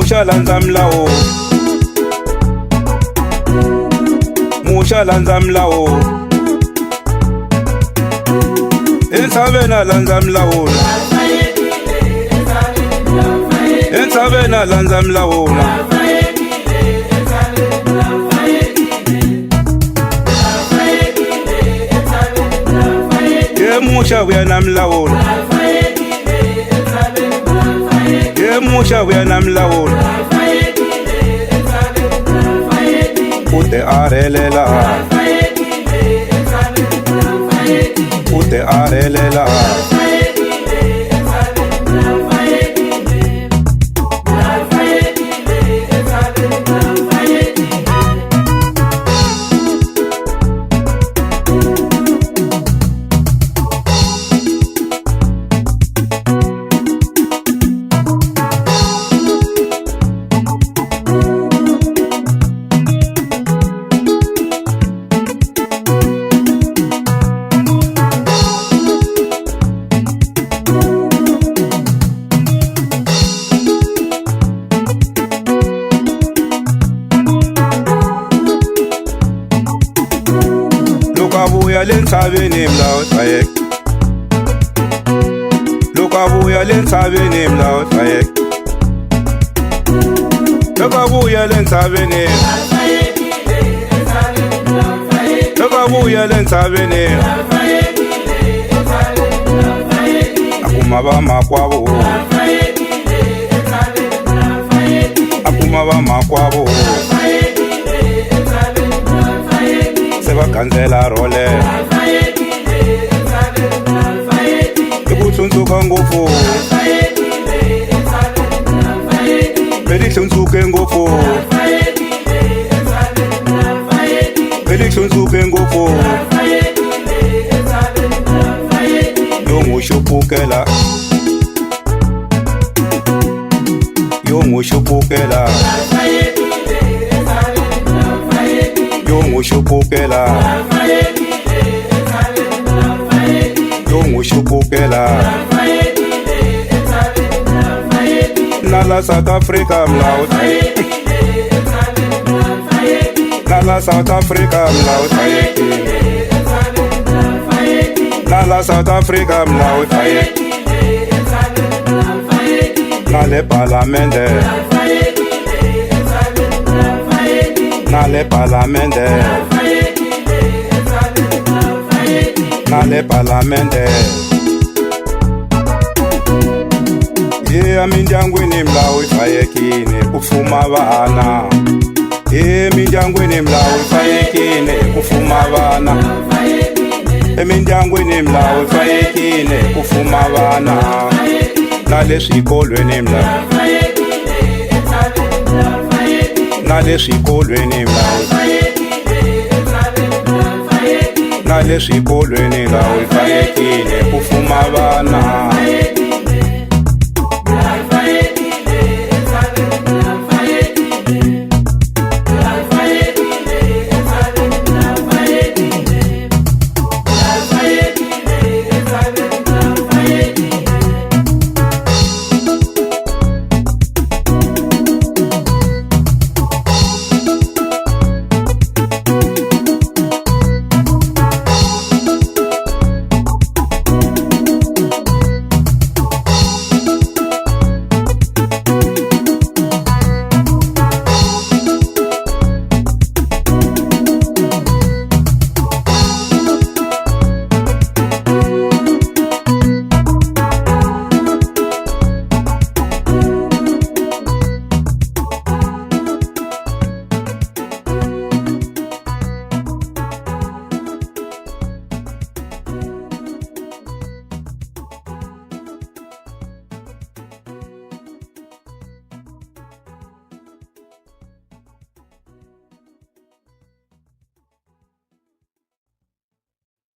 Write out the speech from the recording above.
musha landza mlawu, musha landza mlawu, entshaveni a landza mlawu, entshaveni a landza mlawu. Musha vuya na mlawu, musha vuya na mlawu, ute arelela, ute arelela. Lokavuya lentshaveni mlawu tayek, lokavuya lentshaveni mlawu tayek, lokavuya lentshaveni, lokavuya lentshaveni. Akuma va makwavo, akuma va makwavo, se va gandzela role, i ku tsundzuka ngopfu, vedi hlundzuke ngopfu, vedi hlundzuke ngopfu. Yo n'wi xupukela, yo n'wi xupukela, yo n'wi xupukela, yo n'wi xupukela. Na la South Africa mlawu tayek, na la South Africa mlawu tayek, na la South Africa mlawu tayek, na le parlamente, na le parlamente, na le parlamente. Emindyangwini mlawu tayekile ku fuma vana, emindyangwini mlawu tayekile ku fuma vana, emindyangwini mlawu tayekile ku fuma vana. Na le swikolweni mlawu, na le swikolweni mlawu, na le swikolweni mlawu tayekile ku fuma vana.